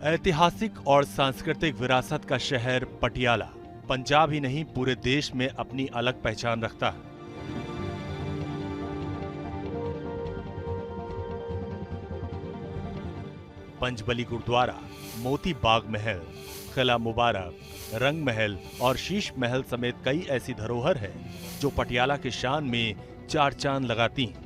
ऐतिहासिक और सांस्कृतिक विरासत का शहर पटियाला पंजाब ही नहीं पूरे देश में अपनी अलग पहचान रखता है। पंचबली गुरुद्वारा, मोती बाग महल, किला मुबारक, रंग महल और शीश महल समेत कई ऐसी धरोहर हैं जो पटियाला की शान में चार चांद लगाती हैं।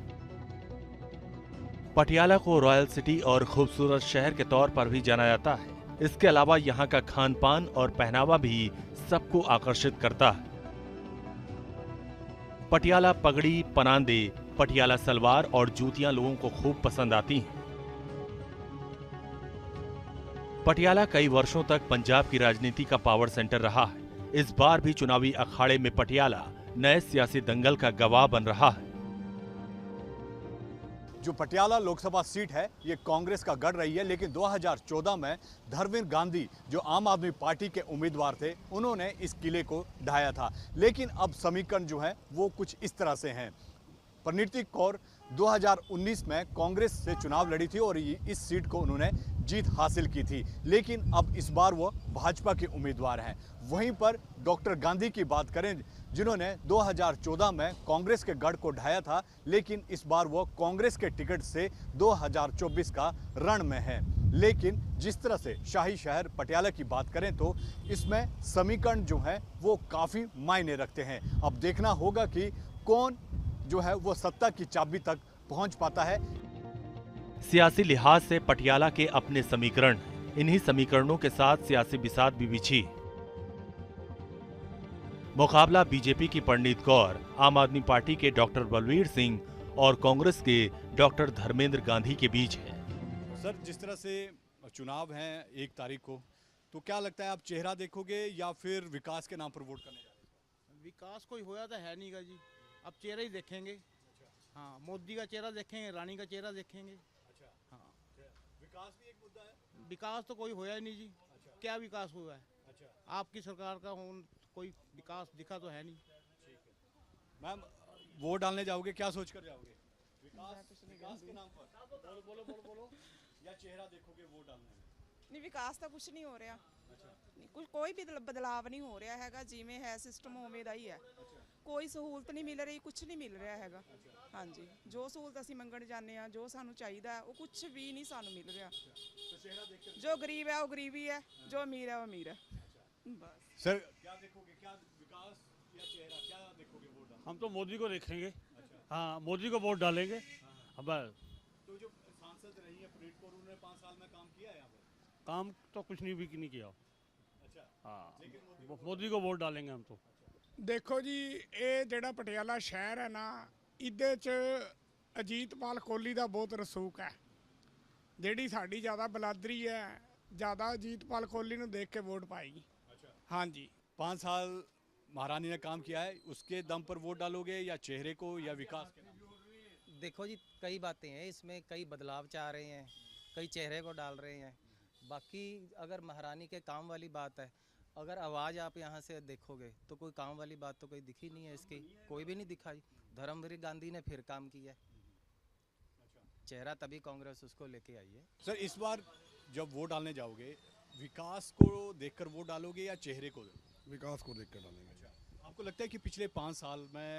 पटियाला को रॉयल सिटी और खूबसूरत शहर के तौर पर भी जाना जाता है। इसके अलावा यहाँ का खान पान और पहनावा भी सबको आकर्षित करता है। पटियाला पगड़ी, पनांदे, पटियाला सलवार और जूतियां लोगों को खूब पसंद आती हैं। पटियाला कई वर्षों तक पंजाब की राजनीति का पावर सेंटर रहा है। इस बार भी चुनावी अखाड़े में पटियाला नए सियासी दंगल का गवाह बन रहा है। जो पटियाला लोकसभा सीट है ये कांग्रेस का गढ़ रही है, लेकिन 2014 में धर्मेंद्र गांधी जो आम आदमी पार्टी के उम्मीदवार थे उन्होंने इस किले को ढाया था। लेकिन अब समीकरण जो है वो कुछ इस तरह से हैं। परनीत कौर 2019 में कांग्रेस से चुनाव लड़ी थी और इस सीट को उन्होंने जीत हासिल की थी, लेकिन अब इस बार वो भाजपा के उम्मीदवार हैं। वहीं पर डॉक्टर गांधी की बात करें जिन्होंने 2014 में कांग्रेस के गढ़ को ढाया था, लेकिन इस बार वो कांग्रेस के टिकट से 2024 का रण में है। लेकिन जिस तरह से शाही शहर पटियाला की बात करें तो इसमें समीकरण जो है वो काफ़ी मायने रखते हैं। अब देखना होगा कि कौन जो है वो सत्ता की चाबी तक पहुंच पाता है। सियासी लिहाज से पटियाला के अपने समीकरण, इन्हीं समीकरणों के साथ सियासी बिसात भी बिछी। मुकाबला बीजेपी की परनीत कौर, आम आदमी पार्टी के डॉक्टर बलवीर सिंह और कांग्रेस के डॉक्टर धर्मेंद्र गांधी के बीच है। सर, जिस तरह से चुनाव हैं 1 तारीख को, तो क्या लगता है आप चेहरा देखोगे या फिर विकास के नाम पर वोट करने जा रहे हैं? विकास कोई होया तो है नहीं का जी, अब चेहरा ही देखेंगे। हाँ, मोदी का चेहरा देखेंगे, रानी का चेहरा देखेंगे। अच्छा, हाँ, विकास भी एक मुद्दा है। विकास तो कोई होया ही नहीं जी। अच्छा। क्या विकास हुआ है? अच्छा, आपकी सरकार का कोई विकास दिखा तो है नहीं। ठीक है मैम, वोट डालने जाओगे, क्या सोच कर जाओगे? विकास के नाम पर बोलो या चेहरा देखोगे वोट डालने में? नहीं, विकास तो कुछ नहीं हो रहा। अच्छा। नहीं, कुछ कोई भी बदलाव नहीं हो रहा हैगा, जिमें है सिस्टम उवें दा ही है। अच्छा। कोई सहूलत नहीं मिल रही, कुछ नहीं मिल रहा हैगा। हाँ जी, जो सहूलत असीं मंगण जाने आ, जो सानू चाहिदा है, वो कुछ भी नहीं सानू मिल रहा। तो चेहरा देख कर जो गरीब है वो गरीब ही है, जो अमीर है वो अमीर है। बस सर, क्या देखोगे, क्या विकास या चेहरा, क्या देखोगे वोट डालने? हम तो मोदी को देखेंगे। अच्छा। हाँ, मोदी को वोट डालेंगे। अब तो जो सांसद रही है परनीत कौर, उन्होंने 5 साल में काम किया है यहाँ पर? काम तो कुछ नहीं भी नहीं किया। अच्छा। हाँ, मोदी को वोट डालेंगे हम तो। देखो जी, ये ਜਿਹੜਾ ਪਟਿਆਲਾ ਸ਼ਹਿਰ ਹੈ ਨਾ, ਇਹਦੇ 'ਚ ਅਜੀਤਪਾਲ ਕੋਹਲੀ ਦਾ ਬਹੁਤ ਰਸੂਖ ਹੈ। ਜਿਹੜੀ ਸਾਡੀ ਜ਼ਿਆਦਾ ਬਲਾਦਰੀ ਹੈ, ਜ਼ਿਆਦਾ ਅਜੀਤਪਾਲ ਕੋਹਲੀ ਨੂੰ ਦੇਖ ਕੇ ਵੋਟ ਪਾਏਗੀ। अच्छा। हाँ जी। 5 साल महारानी ने काम किया है, उसके दम पर वोट डालोगे या चेहरे को या विकास के नाम पर? देखो जी, कई बातें हैं इसमें, कई बदलाव चाह रहे हैं, कई चेहरे को डाल रहे हैं। बाकी अगर महारानी के काम वाली बात है, अगर आवाज़ आप यहाँ से देखोगे तो कोई काम वाली बात तो कोई दिखी नहीं है इसकी, कोई भी नहीं दिखाई। धर्मवीर गांधी ने फिर काम किया है। चेहरा तभी कांग्रेस उसको लेके आई है। सर, इस बार जब वोट डालने जाओगे, विकास को देखकर वोट डालोगे या चेहरे को? विकास को देख कर डालेंगे। आपको लगता है कि पिछले 5 साल में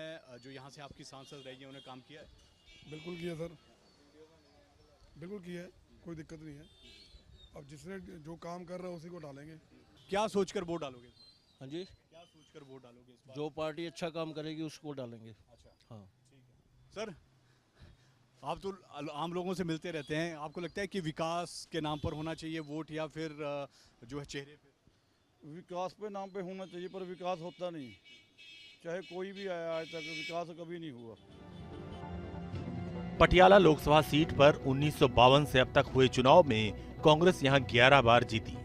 जो यहाँ से आपकी सांसद रही है उन्होंने काम किया है? बिल्कुल किया सर, बिल्कुल किया है, कोई दिक्कत नहीं है। अब जिसने जो काम कर रहा है उसी को डालेंगे। क्या सोचकर वोट डालोगे? हाँ जी, क्या सोचकर वोट डालोगे इस बार? जो पार्टी अच्छा काम करेगी उसको डालेंगे। अच्छा, हाँ। ठीक है। सर, आप तो आम लोगों से मिलते रहते हैं, आपको लगता है कि विकास के नाम पर होना चाहिए वोट या फिर जो है चेहरे पे? विकास पे नाम पे होना चाहिए, पर विकास होता नहीं। चाहे कोई भी आया आज तक, विकास कभी नहीं हुआ। पटियाला लोकसभा सीट पर 1952 से अब तक हुए चुनाव में कांग्रेस यहां 11 बार जीती,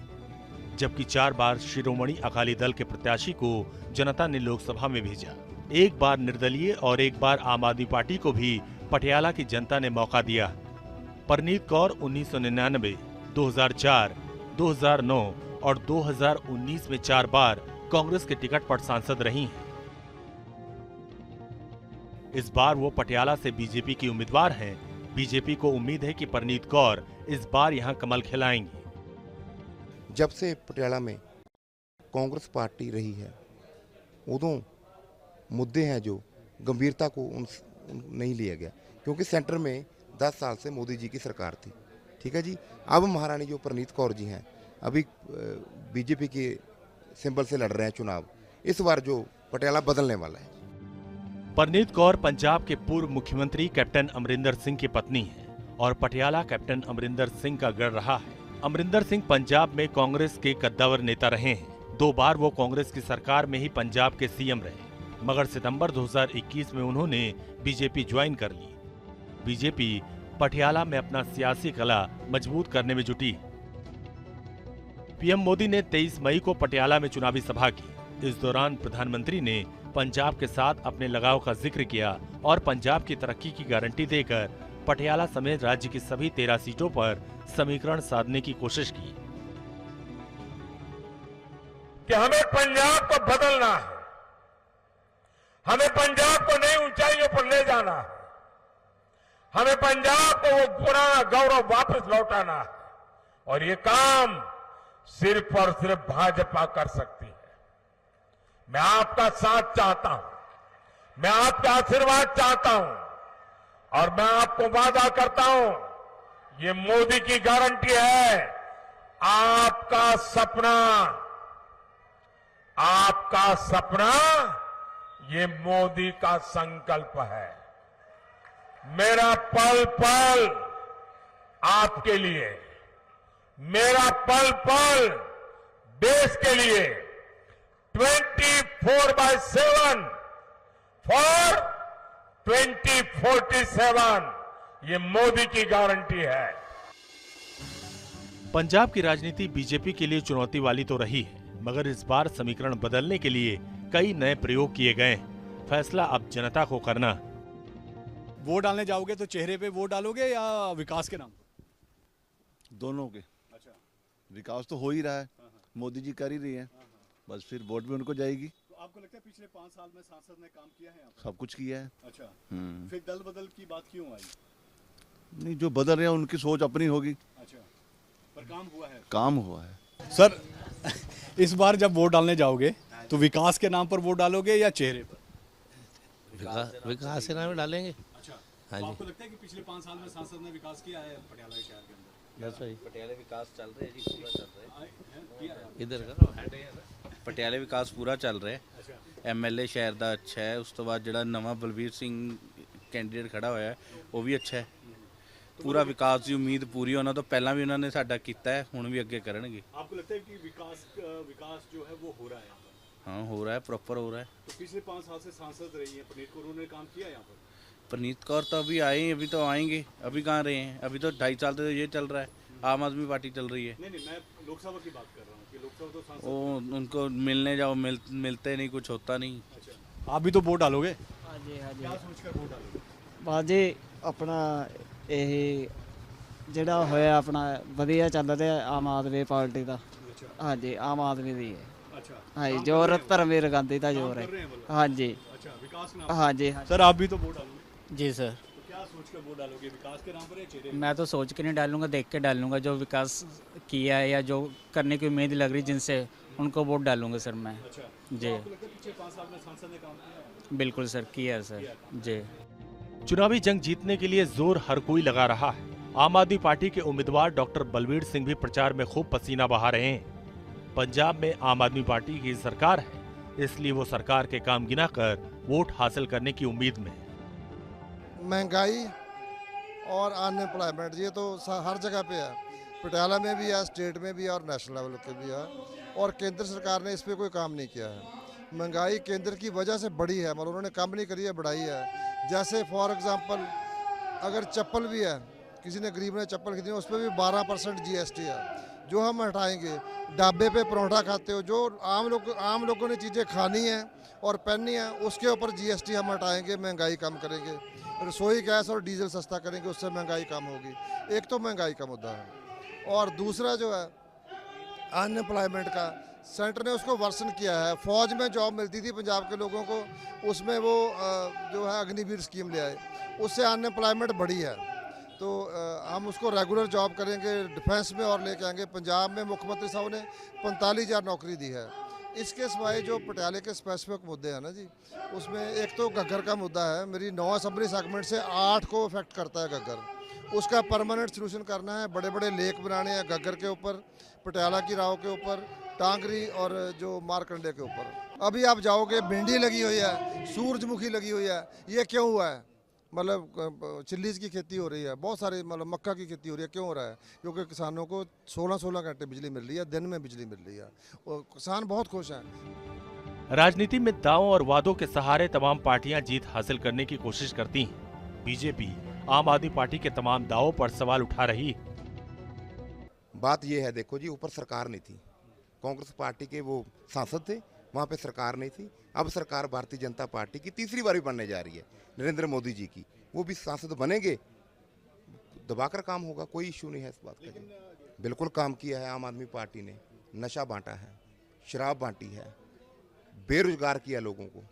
जबकि 4 बार शिरोमणि अकाली दल के प्रत्याशी को जनता ने लोकसभा में भेजा। 1 बार निर्दलीय और 1 बार आम आदमी पार्टी को भी पटियाला की जनता ने मौका दिया। परनीत कौर 1999, 2004, 2009 और 2019 में 4 बार कांग्रेस के टिकट पर सांसद रही हैं। इस बार वो पटियाला से बीजेपी की उम्मीदवार हैं। बीजेपी को उम्मीद है कि परनीत कौर इस बार यहां कमल खिलाएंगी। जब से पटियाला में कांग्रेस पार्टी रही है उदों मुद्दे हैं जो गंभीरता को उन नहीं लिया गया, क्योंकि सेंटर में 10 साल से मोदी जी की सरकार थी। ठीक है जी। अब महारानी जो परनीत कौर जी हैं अभी बीजेपी के सिंबल से लड़ रहे हैं चुनाव। इस बार जो पटियाला बदलने वाला है। परनीत कौर पंजाब के पूर्व मुख्यमंत्री कैप्टन अमरिंदर सिंह की पत्नी हैं और पटियाला कैप्टन अमरिंदर सिंह का गढ़ रहा है। अमरिंदर सिंह पंजाब में कांग्रेस के कद्दावर नेता रहे हैं। 2 बार वो कांग्रेस की सरकार में ही पंजाब के सीएम रहे, मगर सितंबर 2021 में उन्होंने बीजेपी ज्वाइन कर ली। बीजेपी पटियाला में अपना सियासी कला मजबूत करने में जुटी। पीएम मोदी ने 23 मई को पटियाला में चुनावी सभा की। इस दौरान प्रधानमंत्री ने पंजाब के साथ अपने लगाव का जिक्र किया और पंजाब की तरक्की की गारंटी देकर पटियाला समेत राज्य की सभी 13 सीटों पर समीकरण साधने की कोशिश की कि हमें पंजाब को बदलना है, हमें पंजाब को नई ऊंचाइयों पर ले जाना है, हमें पंजाब को वो पुराना गौरव वापस लौटाना है और ये काम सिर्फ और सिर्फ भाजपा कर सकती है। मैं आपका साथ चाहता हूं, मैं आपका आशीर्वाद चाहता हूं और मैं आपको वादा करता हूं, ये मोदी की गारंटी है। आपका सपना ये मोदी का संकल्प है। मेरा पल पल आपके लिए, मेरा पल पल देश के लिए 24/7 फॉर 2047 ये मोदी की गारंटी है। पंजाब की राजनीति बीजेपी के लिए चुनौती वाली तो रही है, मगर इस बार समीकरण बदलने के लिए कई नए प्रयोग किए गए। फैसला अब जनता को करना। वोट डालने जाओगे तो चेहरे पे वोट डालोगे या विकास के नाम पर? दोनों के। अच्छा। विकास तो हो ही रहा है, मोदी जी कर ही रही है, बस फिर वोट भी उनको जाएगी। तो आपको लगता है पिछले 5 साल में सांसद ने काम किया है यहाँ पर? सब कुछ किया है। अच्छा। फिर दल बदल की बात क्यों आई? नहीं, जो बदल रहे हैं उनकी सोच अपनी होगी। अच्छा, पर काम हुआ है? काम हुआ है। सर इस बार जब वोट डालने जाओगे तो विकास के नाम पर वोट डालोगे या चेहरे पर? विकास के नाम पे डालेंगे। अच्छा। हाँ तो जी। आपको लगता है कि पिछले 5 साल में सांसद ने विकास किया है पटियाला शहर के अंदर? बस वही पटियाला विकास चल रहा है जी, पूरा चल रहा है। इधर का पटियाला विकास पूरा चल रहा है। एमएलए शहर का अच्छा है, उस तो बाद ਜਿਹੜਾ ਨਵਾਂ ਬਲਵੀਰ ਸਿੰਘ ਕੈਂਡੀਡੇਟ ਖੜਾ ਹੋਇਆ ਹੈ ਉਹ ਵੀ ਅੱਛਾ ਹੈ। पूरा विकास की उम्मीद पूरी होना तो पहला भी उन्होंने साडा किया है, हुण भी अगे करेंगे। आपको लगता है कि विकास जो है वो हो रहा है? हाँ, हो रहा है, प्रॉपर हो रहा है। तो पिछले 5 साल से सांसद रही है परनीत कौर, उन्होंने काम किया यहाँ पर? परनीत कौर तो अभी आए, अभी तो आएंगे, अभी कहाँ रहे हैं, अभी तो 2.5 साल तो ये चल रहा है, आम आदमी पार्टी चल रही है। नहीं, मैं लोकसभा की बात कर रहा हूँ कि लोकसभा तो सांसद वो उनको मिलने जाओ, मिलते नहीं, कुछ होता नहीं। अच्छा। आप भी तो वोट डालोगे? हाँ जी, हाँ जी। क्या सोचकर वोट डालोगे? बाजी अपना ਇਹ ਜਿਹੜਾ ਹੋਇਆ ਆਪਣਾ ਵਧੀਆ ਚੱਲ ਰਿਹਾ ਆਮ ਆਦਮੀ ਪਾਰਟੀ ਦਾ। हाँ जी, आम आदमी दी है। अच्छा। हाँ जी, जोर धर्मवीर गांधी का जोर है। हाँ जी। अच्छा, विकास के नाम? हाँ जी। सर आप भी तो वोट डालोगे? जी सर। तो क्या सोचकर वोट डालोगे, विकास के नाम पर या चेहरे? मैं तो सोच के नहीं डालूंगा, देख के डालूंगा। जो विकास किया है या जो करने की उम्मीद लग रही जिनसे, उनको वोट डालूंगा सर मैं। अच्छा। जी तो आपको लगता है पिछले 5 साल में सांसद ने काम किया? बिल्कुल सर, किया है सर जी। चुनावी जंग जीतने के लिए जोर हर कोई लगा रहा है। आम आदमी पार्टी के उम्मीदवार डॉक्टर बलवीर सिंह भी प्रचार में खूब पसीना बहा रहे हैं। पंजाब में आम आदमी पार्टी की सरकार है, इसलिए वो सरकार के काम गिनाकर वोट हासिल करने की उम्मीद में है। महंगाई और अनएम्प्लॉयमेंट ये तो हर जगह पे है, पटियाला में भी है, स्टेट में भी है और नेशनल लेवल पे भी है, और केंद्र सरकार ने इस पे कोई काम नहीं किया है। महंगाई केंद्र की वजह से बढ़ी है, मतलब उन्होंने कम नहीं करी है, बढ़ाई है। जैसे फॉर एग्जांपल अगर चप्पल भी है, किसी ने गरीब ने चप्पल खरीदी उस पर भी 12% GST है, जो हम हटाएंगे। ढाबे पे परोठा खाते हो, जो आम लोगों ने चीज़ें खानी है और पहननी है, उसके ऊपर GST हम हटाएंगे, महंगाई कम करेंगे। रसोई गैस और डीजल सस्ता करेंगे, उससे महंगाई कम होगी। एक तो महंगाई का मुद्दा है, और दूसरा जो है अनएम्प्लॉयमेंट का, सेंटर ने उसको वर्सन किया है। फौज में जॉब मिलती थी पंजाब के लोगों को, उसमें वो जो है अग्निवीर स्कीम ले आए, उससे अनएम्प्लॉयमेंट बढ़ी है। तो हम उसको रेगुलर जॉब करेंगे, डिफेंस में और लेके आएंगे। पंजाब में मुख्यमंत्री साहब ने 45,000 नौकरी दी है। इसके सिवाय जो पटियाले के स्पेसिफिक मुद्दे हैं ना जी, उसमें एक तो घग्गर का मुद्दा है। मेरी 9 असेंबली सेगमेंट से 8 को अफेक्ट करता है घग्गर। उसका परमानेंट सोल्यूशन करना है। बड़े बड़े लेक बनाने हैं घग्गर के ऊपर, पटियाला की राव के ऊपर, टांगरी और जो मारकंडे के ऊपर। अभी आप जाओगे, भिंडी लगी हुई है, सूरजमुखी लगी हुई है। ये क्यों हुआ है? मतलब चिल्लीज की खेती हो रही है, बहुत सारे मतलब मक्का की खेती हो रही है। क्यों हो रहा है? क्योंकि किसानों को 16-16 घंटे बिजली मिल रही है, दिन में बिजली मिल रही है और किसान बहुत खुश हैं। राजनीति में दावों और वादों के सहारे तमाम पार्टियां जीत हासिल करने की कोशिश करती हैं। बीजेपी आम आदमी पार्टी के तमाम दावों पर सवाल उठा रही है। बात यह है, देखो जी, ऊपर सरकार नहीं थी, कांग्रेस पार्टी के वो सांसद थे, वहाँ पे सरकार नहीं थी। अब सरकार भारतीय जनता पार्टी की तीसरी बार भी बनने जा रही है, नरेंद्र मोदी जी की। वो भी सांसद बनेंगे, दबाकर काम होगा, कोई इशू नहीं है इस बात का। बिल्कुल काम किया है आम आदमी पार्टी ने। नशा बांटा है, शराब बांटी है, बेरोजगार किया लोगों को,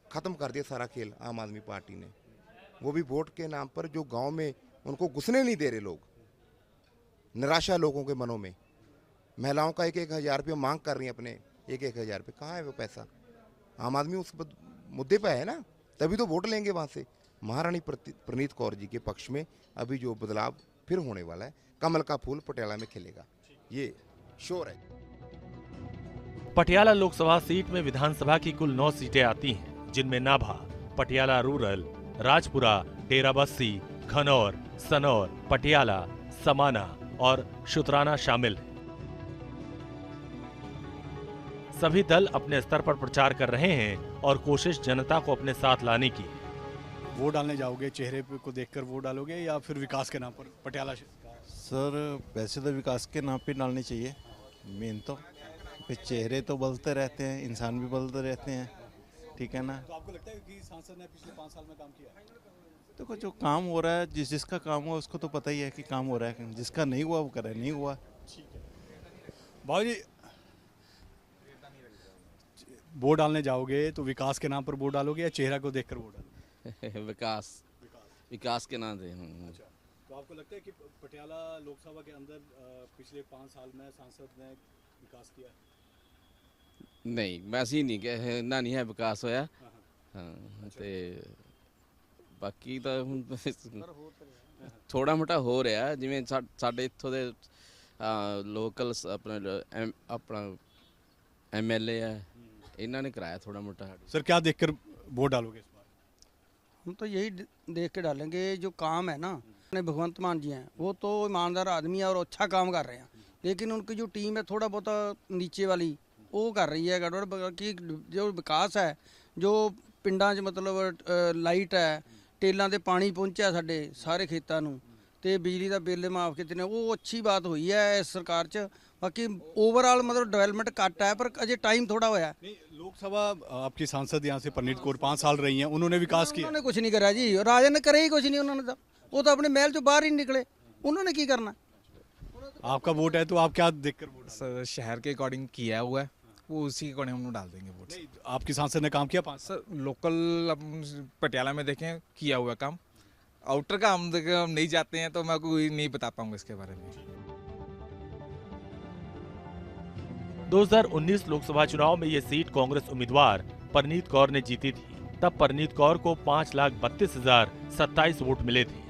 ख़त्म कर दिया सारा खेल आम आदमी पार्टी ने। वो भी वोट के नाम पर जो गांव में उनको घुसने नहीं दे रहे लोग, निराशा लोगों के मनों में। महिलाओं का 1-1 हज़ार रुपये मांग कर रही हैं, अपने 1-1 हज़ार रुपये। कहाँ है वो पैसा? आम आदमी उस मुद्दे पे है ना, तभी तो वोट लेंगे वहाँ से। महारानी प्रणीत कौर जी के पक्ष में अभी जो बदलाव फिर होने वाला है, कमल का फूल पटियाला में खिलेगा, ये श्योर है। पटियाला लोकसभा सीट में विधानसभा की कुल 9 सीटें आती हैं, जिनमें नाभा, पटियाला रूरल, राजपुरा, डेराबस्सी, खनौर, सनौर, पटियाला, समाना और शुतराना शामिल हैं। सभी दल अपने स्तर पर प्रचार कर रहे हैं और कोशिश जनता को अपने साथ लाने की। वोट डालने जाओगे, चेहरे को देखकर वोट डालोगे या फिर विकास के नाम पर? पटियाला सर वैसे तो विकास के नाम पे डालनी चाहिए मेन तो। फिर चेहरे तो बदलते रहते हैं, इंसान भी बदलते रहते हैं, ठीक है ना। तो आपको लगता है कि सांसद ने पिछले 5 साल में काम किया? देखो जो काम हो रहा है, जिसका काम हुआ उसको तो पता ही है कि काम हो रहा है। जिसका नहीं हुआ वो करे, नहीं हुआ। बाबू जी, वोट डालने जाओगे तो विकास के नाम पर वोट डालोगे या चेहरा को देखकर वोट डालोगे? विकास के नाम से। अच्छा, तो आपको लगता है कि पटियाला लोकसभा के अंदर पिछले 5 साल में सांसद ने विकास किया? नहीं, वैसे नहीं कि ना नहीं है विकास होया। हाँ, ते बाकी तो थोड़ा मोटा हो रहा, जिवें साडे इत्थों दे लोकल अपना MLA है, इन्होंने कराया थोड़ा मोटा। सर क्या देखकर वोट डालोगे इस बार? हम तो यही देख के डालेंगे जो काम है ना। भगवंत मान जी हैं, वो तो ईमानदार आदमी है और अच्छा काम कर रहे हैं, लेकिन उनकी जो टीम है थोड़ा बहुत नीचे वाली वो कर रही है गड़बड़। कि जो विकास है, जो पिंडां 'च मतलब लाइट है, टेलों से पानी पहुँचा साढ़े सारे खेतों में, तो बिजली का बिल माफ किए ने, वो अच्छी बात हुई है इस सरकार च। बाकी ओवरऑल मतलब डेवलपमेंट घट है, पर अजे टाइम थोड़ा होया। लोकसभा आपकी सांसद यहाँ से परनीत कौर 5 साल रही हैं, उन्होंने विकास किया? उन्होंने कुछ नहीं करा जी, राजा ने करे ही कुछ नहीं। उन्होंने तो वो तो अपने महल चो बाहर ही निकले, उन्होंने की करना। आपका वोट है तो आप क्या देखकर वोट? सर शहर के अकॉर्डिंग किया हुआ है, वो उसी के अकॉर्डिंग हम डाल देंगे वोट। आपकी सांसद ने काम किया 5 सर? लोकल पटियाला में देखें किया हुआ काम, आउटर का हम नहीं जाते हैं तो मैं कोई नहीं बता पाऊंगा इसके बारे में। 2019 लोकसभा चुनाव में ये सीट कांग्रेस उम्मीदवार परनीत कौर ने जीती थी। तब परनीत कौर को 5,32,027 वोट मिले थे,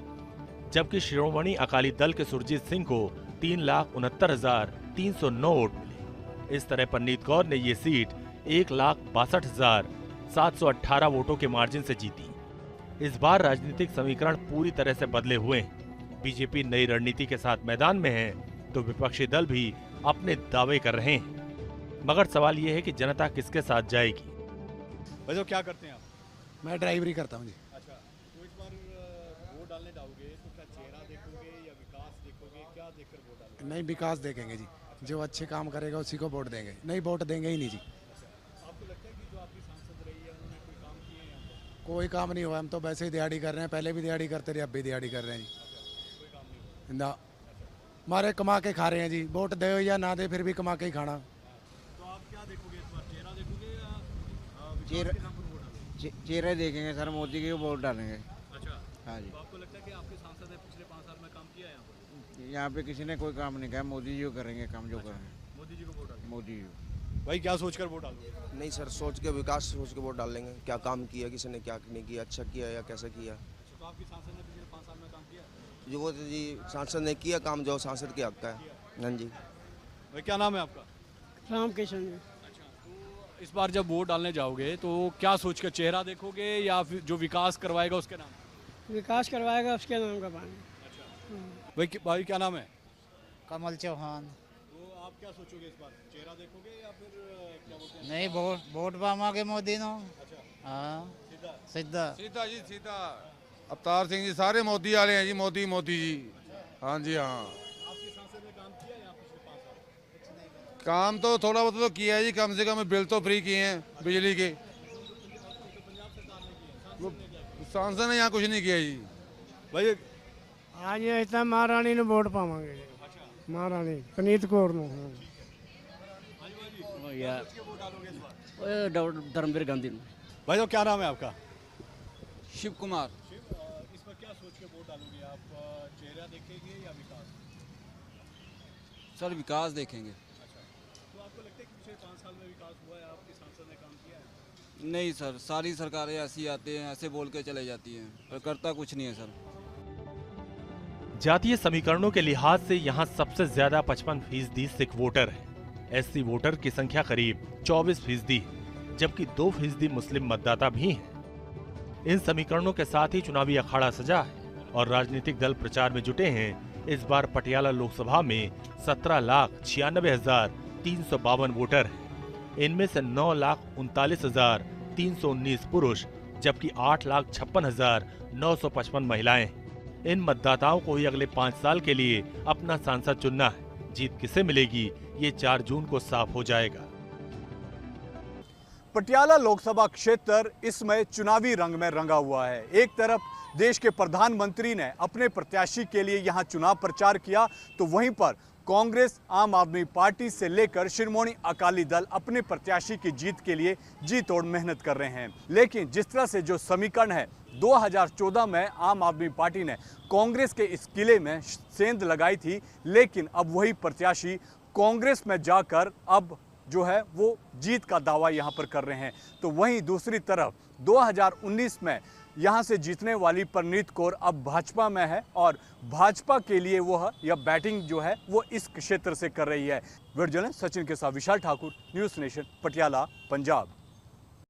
जबकि शिरोमणि अकाली दल के सुरजीत सिंह को 3,69,309 वोट मिले। इस तरह परनीत कौर ने ये सीट 1,62,718 वोटों के मार्जिन से जीती। इस बार राजनीतिक समीकरण पूरी तरह से बदले हुए हैं। बीजेपी नई रणनीति के साथ मैदान में है तो विपक्षी दल भी अपने दावे कर रहे हैं, मगर सवाल ये है कि जनता किसके साथ जाएगी। वैसे क्या करते हैं आप? मैं ड्राइवरी करता हूँ जी। अच्छा, तो इस बार वोट डालने जाओगे तो क्या चेहरा देखोगे या विकास देखोगे? क्या देखकर वोट डालोगे? नहीं, विकास देखेंगे जी, जो अच्छे काम करेगा उसी को वोट देंगे, नहीं वोट देंगे ही नहीं जी। आपको लगता है कि जो आपकी सांसद रही है उन्होंने कोई काम किए हैं? कोई काम नहीं हुआ, हम तो वैसे ही दिहाड़ी कर रहे हैं, पहले भी दिहाड़ी करते रहे, अब भी दिहाड़ी कर रहे हैं जी। ना हमारे कमा के खा रहे हैं जी, वोट दे या ना दे फिर भी कमा के ही खाना। तो आप क्या देखोगे इस बार? चेहरा देखोगे या चेहरे देखेंगे सर, मोदी के वोट डालेंगे। अच्छा, हाँ जी। तो आपको लगता है कि आपके सांसद है पिछले 5 साल यहाँ पे किसी ने कोई काम नहीं किया, मोदी जी को करेंगे काम जो करेंगे। मोदी जी को वोट डालेंगे। मोदी जी। भाई क्या सोचकर वोट डालोगे? नहीं सर, सोच के विकास सोच के वोट डाल लेंगे। क्या काम किया, किसी ने क्या नहीं किया, अच्छा किया या कैसे किया। तो आपकी सांसद ने पिछले 5 साल में काम किया? जो वो जी सांसद ने किया काम, जो सांसद के हक का है। हाँ जी। भाई क्या नाम है आपका? राम किशन। अच्छा, तो इस बार जब वोट डालने जाओगे तो क्या सोचकर, चेहरा देखोगे या फिर जो विकास करवाएगा उसके नाम? विकास करवाएगा उसके नाम का पानी। भाई क्या नाम है? कमल चौहान। तो आप क्या सोचोगे इस बार, चेहरा देखोगे या फिर क्या बोलते हैं? नहीं, वोट पावांगे मोदी नो। हाँ, सीधा सीधा जी सीधा। अवतार सिंह जी सारे मोदी वाले हैं जी, मोदी मोदी जी। हाँ जी हाँ। आपके सांसद ने काम किया या पिछले 5 साल? काम तो थोड़ा बहुत तो किया है जी, कम से कम बिल तो फ्री किए हैं बिजली के। सांसद ने यहाँ कुछ नहीं किया जी। भाई आज इतना महारानी ने वोट पावांगे। महारानी पनीत कौर नो। धर्मवीर गांधी। भाई तो क्या नाम है आपका? शिव कुमार। इस पर क्या सोच के वोट डालोगे आप, चेहरा देखेंगे या विकास? सर विकास देखेंगे। तो आपको लगता है कि पिछले 5 साल में विकास हुआ है, आपके सांसद ने काम किया है? नहीं सर, सारी सरकारें ऐसी आती हैं, ऐसे बोल के चले जाती हैं, पर करता कुछ नहीं है सर। जातीय समीकरणों के लिहाज से यहाँ सबसे ज्यादा 55% सिख वोटर है। एससी वोटर की संख्या करीब 24% है, जबकि 2% मुस्लिम मतदाता भी हैं। इन समीकरणों के साथ ही चुनावी अखाड़ा सजा है और राजनीतिक दल प्रचार में जुटे हैं। इस बार पटियाला लोकसभा में 17,96,352 वोटर हैं। इनमें से 9,39,319 पुरुष जबकि 8,56,955 महिलाएं हैं। इन मतदाताओं को ही अगले 5 साल के लिए अपना सांसद चुनना है। जीत किसे मिलेगी ये 4 जून को साफ हो जाएगा। पटियाला लोकसभा क्षेत्र इसमें चुनावी रंग में रंगा हुआ है। एक तरफ देश के प्रधानमंत्री ने अपने प्रत्याशी के लिए यहां चुनाव प्रचार किया, तो वहीं पर कांग्रेस, आम आदमी पार्टी से लेकर शिरोमणि अकाली दल अपने प्रत्याशी की जीत के लिए जी तोड़ मेहनत कर रहे हैं। लेकिन जिस तरह से जो समीकरण है, 2014 में आम आदमी पार्टी ने कांग्रेस के इस किले में सेंध लगाई थी, लेकिन अब वही प्रत्याशी कांग्रेस में जाकर अब जो है वो जीत का दावा यहां पर कर रहे हैं। तो वहीं दूसरी तरफ 2019 में यहां से जीतने वाली परनीत कौर अब भाजपा में है और भाजपा के लिए वह या बैटिंग जो है वो इस क्षेत्र से कर रही है। वीडियो जर्नलिस्ट सचिन के साथ विशाल ठाकुर, न्यूज़ नेशन, पटियाला, पंजाब।